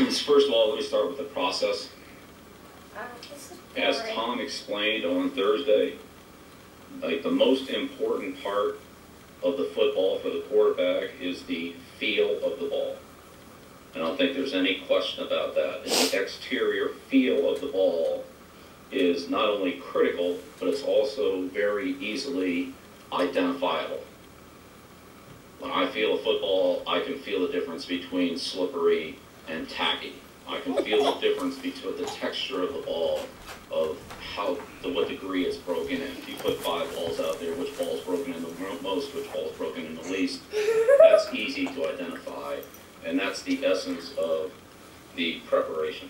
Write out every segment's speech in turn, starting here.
First of all, let me start with the process. As Tom explained on Thursday, like the most important part of the football for the quarterback is the feel of the ball. I don't think there's any question about that. And the exterior feel of the ball is not only critical, but it's also very easily identifiable. When I feel a football, I can feel the difference between slippery and tacky. I can feel the difference between the texture of the ball, of to what degree it's broken in. If you put 5 balls out there, which ball's broken in the most, which ball's broken in the least, that's easy to identify, and that's the essence of the preparation.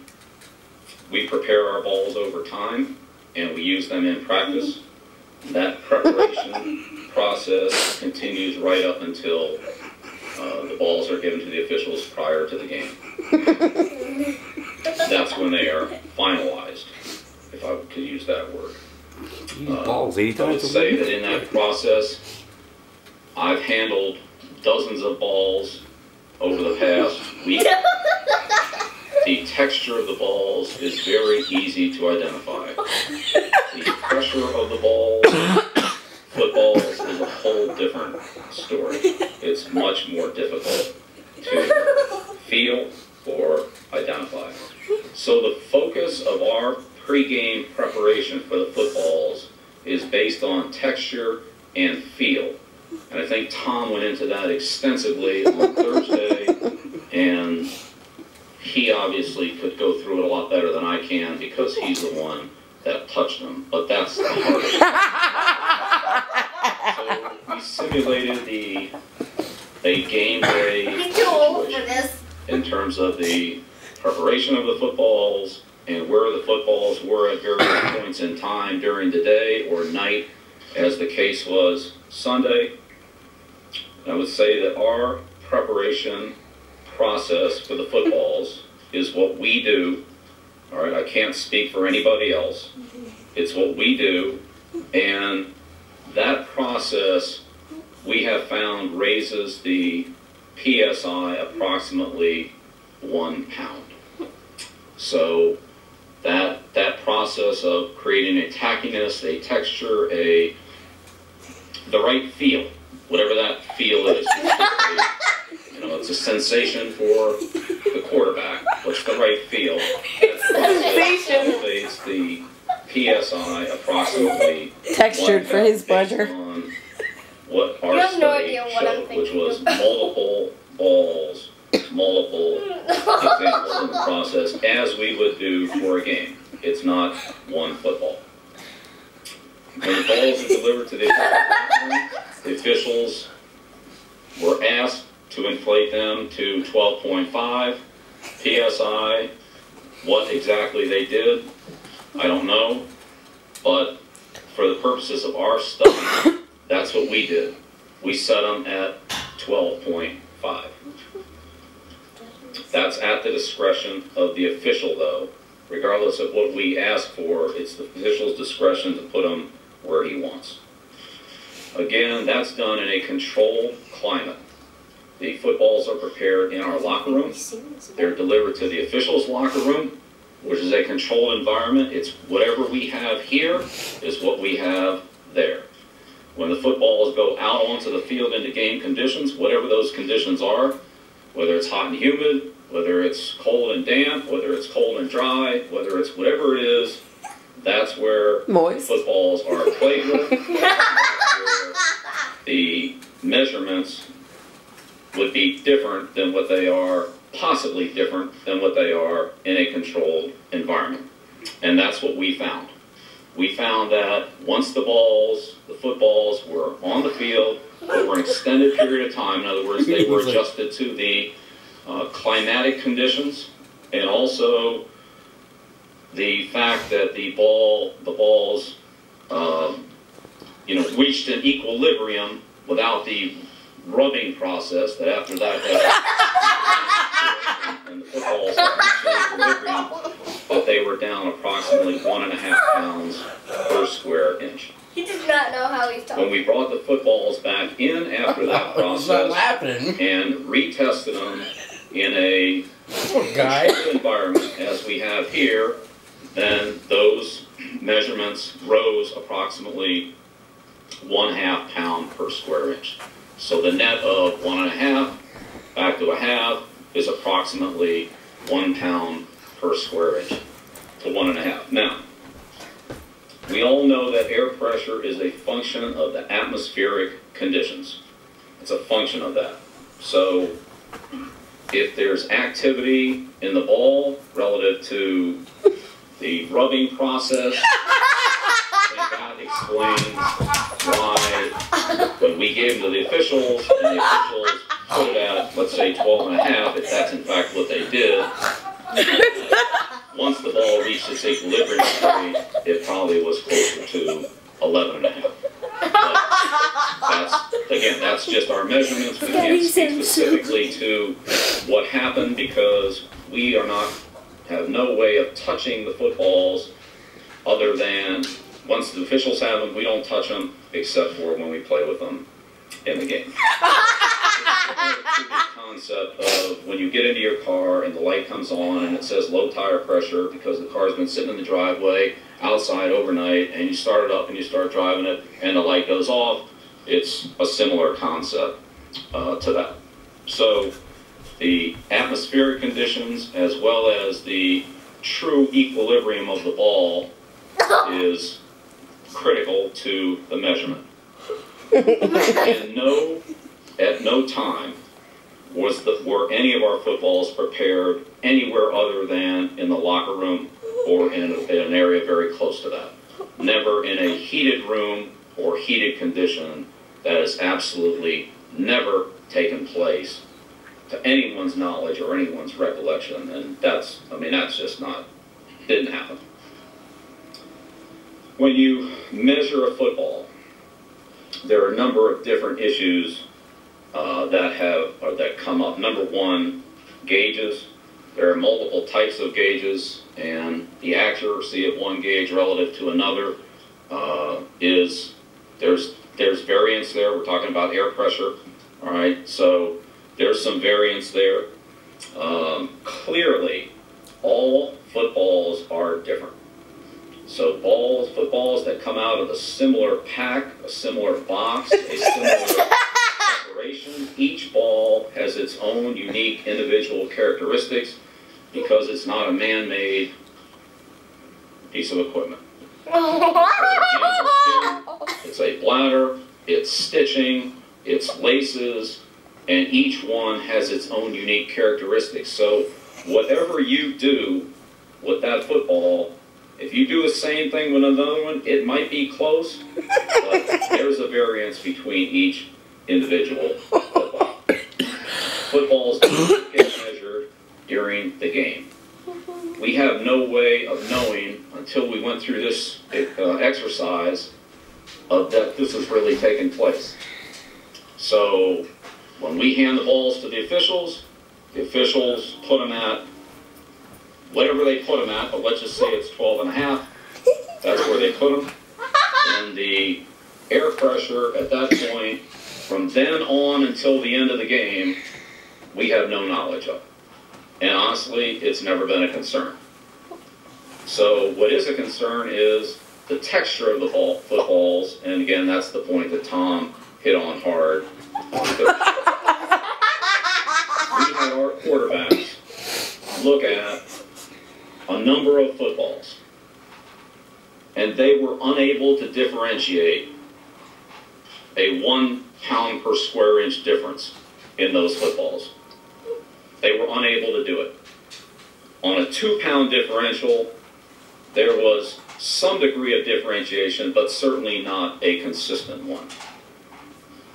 We prepare our balls over time, and we use them in practice. That preparation process continues right up until the balls are given to the officials prior to the game. That's when they are finalized, if I could use that word. Balls 80 times I would say that in that process, I've handled dozens of balls over the past week. The texture of the balls is very easy to identify. The pressure of the balls, footballs, is a whole different story. It's much more difficult to feel or identify. So the focus of our pregame preparation for the footballs is based on texture and feel. And I think Tom went into that extensively on Thursday, and he obviously could go through it a lot better than I can because he's the one that touched them. But that's the hardest. So we simulated a game day situation in terms of the preparation of the footballs and where the footballs were at various points in time during the day or night, as the case was Sunday. I would say that our preparation process for the footballs is what we do. All right, I can't speak for anybody else. It's what we do, and that process we have found raises the PSI approximately 1 pound. So that process of creating a tackiness, a texture, the right feel, whatever that feel is. It's a sensation for the quarterback. What's the right feel? Sensation. Elevates the PSI approximately textured for his pleasure. On what our study showed, which was multiple balls, multiple examples in the process, as we would do for a game. It's not one football. When the balls are delivered to the officials were asked to inflate them to 12.5 PSI. What exactly they did, I don't know. But for the purposes of our study, that's what we did. We set them at 12.5. That's at the discretion of the official, though. Regardless of what we ask for, it's the official's discretion to put them where he wants. Again, that's done in a controlled climate. The footballs are prepared in our locker room. They're delivered to the official's locker room, which is a controlled environment. It's whatever we have here is what we have there. When the footballs go out onto the field into game conditions, whatever those conditions are, whether it's hot and humid, whether it's cold and damp, whether it's cold and dry, whether it's whatever it is, that's where moist footballs are played with. Where the measurements would be different than what they are, possibly different than what they are in a controlled environment. And that's what we found. We found that once the footballs were on the field over an extended period of time, in other words, they were adjusted to the climatic conditions, and also the fact that the balls reached an equilibrium without the rubbing process, that after that and the footballs reached an equilibrium, but they were down approximately 1.5 pounds per square inch. He does not know how he's talking. When we brought the footballs back in after that process and retested them in a Guy. environment as we have here, then those measurements rose approximately 1/2 pound per square inch. So the net of 1.5 back to a half is approximately 1 pound per square inch to 1.5. Now, we all know that air pressure is a function of the atmospheric conditions. It's a function of that. So if there's activity in the ball relative to the rubbing process, then that explains why when we gave them to the officials and the officials put it at, let's say, 12.5, if that's in fact what they did, once the ball reached its equilibrium state, it probably was closer to 11.5. That's just our measurements. We can't speak specifically to what happened because we have no way of touching the footballs other than once the officials have them, we don't touch them except for when we play with them in the game. The concept of when you get into your car and the light comes on and it says low tire pressure because the car's been sitting in the driveway outside overnight and you start it up and you start driving it and the light goes off, it's a similar concept to that. So the atmospheric conditions as well as the true equilibrium of the ball is critical to the measurement. And at no time were any of our footballs prepared anywhere other than in the locker room or in an area very close to that. Never in a heated room or heated condition. That has absolutely never taken place to anyone's knowledge or anyone's recollection, and that's just didn't happen. When you measure a football, there are a number of different issues that come up. Number one, gauges. There are multiple types of gauges, and the accuracy of one gauge relative to another there's variance there. We're talking about air pressure, all right? So there's some variance there. Clearly, all footballs are different. So footballs that come out of a similar pack, a similar box, a similar preparation, each ball has its own unique individual characteristics because it's not a man-made piece of equipment. It's a bladder, it's stitching, it's laces, and each one has its own unique characteristics. So whatever you do with that football, if you do the same thing with another one, it might be close, but there's a variance between each individual football. Footballs don't get measured during the game. We have no way of knowing until we went through this exercise that this is really taking place. So when we hand the balls to the officials put them at whatever they put them at, but let's just say it's 12.5. That's where they put them. And the air pressure at that point, from then on until the end of the game, we have no knowledge of. And honestly, it's never been a concern. So what is a concern is the texture of the footballs, and again, that's the point that Tom hit on hard. We had our quarterbacks look at a number of footballs, and they were unable to differentiate a 1 pound per square inch difference in those footballs. They were unable to do it. On a 2 pound differential, there was some degree of differentiation, but certainly not a consistent one.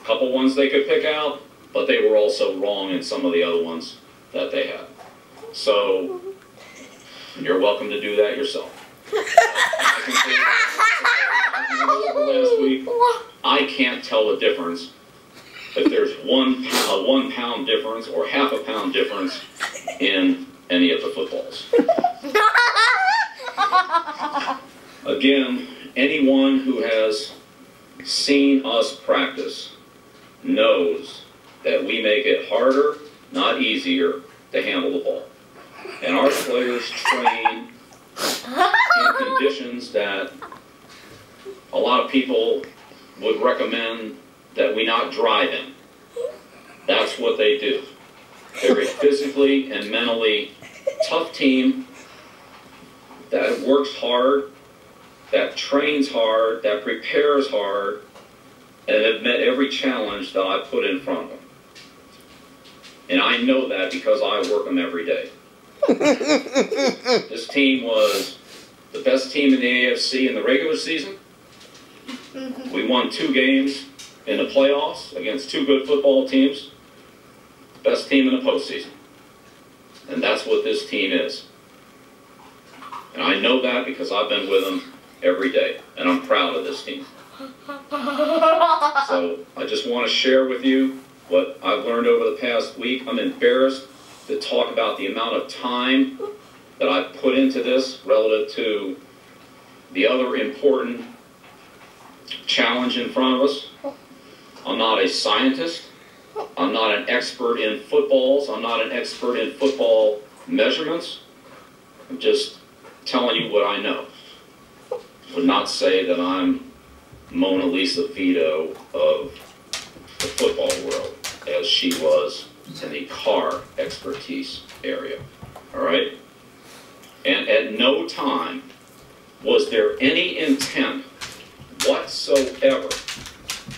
A couple ones they could pick out, but they were also wrong in some of the other ones that they had. So you're welcome to do that yourself. Last week, I can't tell the difference if there's a 1 pound difference or half a pound difference in any of the footballs. Again, anyone who has seen us practice knows that we make it harder, not easier, to handle the ball. And our players train in conditions that a lot of people would recommend that we not drive in. That's what they do. They're a physically and mentally tough team that works hard, that trains hard, that prepares hard, and have met every challenge that I put in front of them. And I know that because I work them every day. This team was the best team in the AFC in the regular season. We won 2 games in the playoffs against 2 good football teams. Best team in the postseason. And that's what this team is. And I know that because I've been with them every day. And I'm proud of this team. So I just want to share with you what I've learned over the past week. I'm embarrassed to talk about the amount of time that I've put into this relative to the other important challenge in front of us. I'm not a scientist. I'm not an expert in footballs. I'm not an expert in football measurements. I'm just telling you what I know. I would not say that I'm Mona Lisa Vito of the football world, as she was in the car expertise area. All right? And at no time was there any intent whatsoever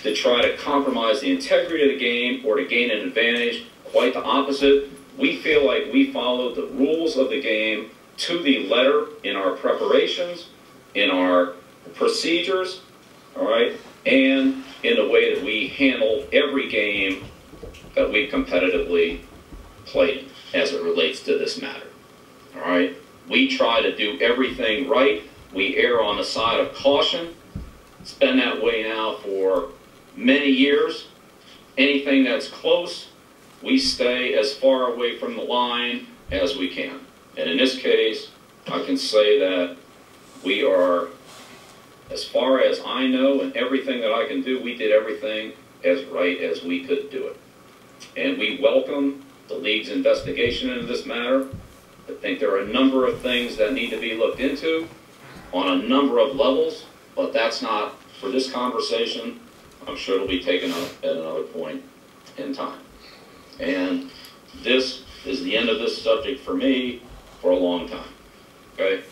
to try to compromise the integrity of the game or to gain an advantage. Quite the opposite. We feel like we followed the rules of the game to the letter in our preparations, in our procedures, all right, and in the way that we handle every game that we competitively played as it relates to this matter. All right? We try to do everything right. We err on the side of caution. It's been that way now for many years. Anything that's close, we stay as far away from the line as we can. And in this case, I can say that we are, as far as I know and everything that I can do, we did everything as right as we could do it. And we welcome the league's investigation into this matter. I think there are a number of things that need to be looked into on a number of levels, but that's not for this conversation. I'm sure it'll be taken up at another point in time. And this is the end of this subject for me for a long time. Okay?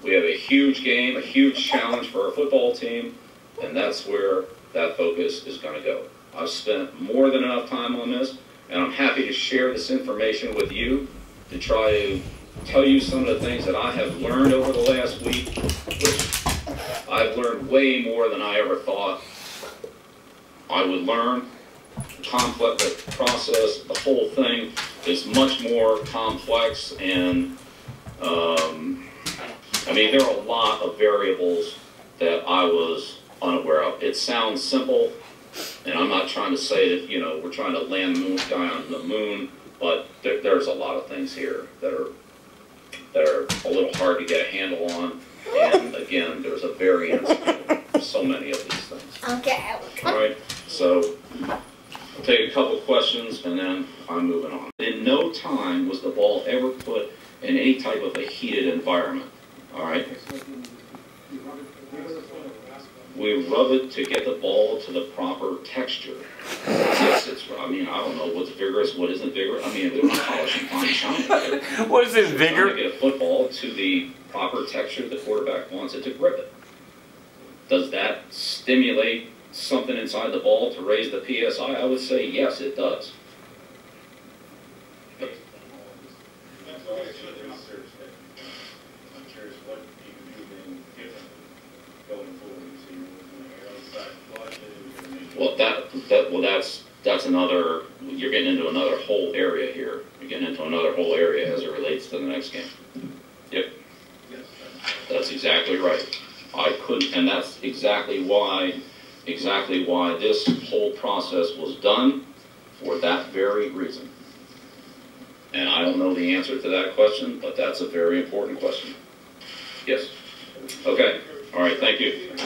We have a huge game, a huge challenge for our football team, and that's where that focus is going to go. I've spent more than enough time on this, and I'm happy to share this information with you to try to tell you some of the things that I have learned over the last week, which I've learned way more than I ever thought I would learn. The process, the whole thing is much more complex, and I mean, there are a lot of variables that I was unaware of. It sounds simple, and I'm not trying to say that, you know, we're trying to land the moon guy on the moon, but there's a lot of things here that are a little hard to get a handle on. And again, there's a variance in so many of these things. Okay. All right, so I'll take a couple questions and then I'm moving on. In no time was the ball ever put in any type of a heated environment. All right. We rub it to get the ball to the proper texture. Yes, I mean, I don't know what's vigorous, what isn't vigorous. I mean, we're not polishing fine shine. What is this, vigor? Trying to get a football to the proper texture the quarterback wants it to grip it. Does that stimulate something inside the ball to raise the PSI? I would say yes, it does. But that's another. You're getting into another whole area here. You're getting into another whole area as it relates to the next game. Yep. That's exactly right. I couldn't, and that's exactly why this whole process was done, for that very reason. And I don't know the answer to that question, but that's a very important question. Yes. Okay. All right. Thank you.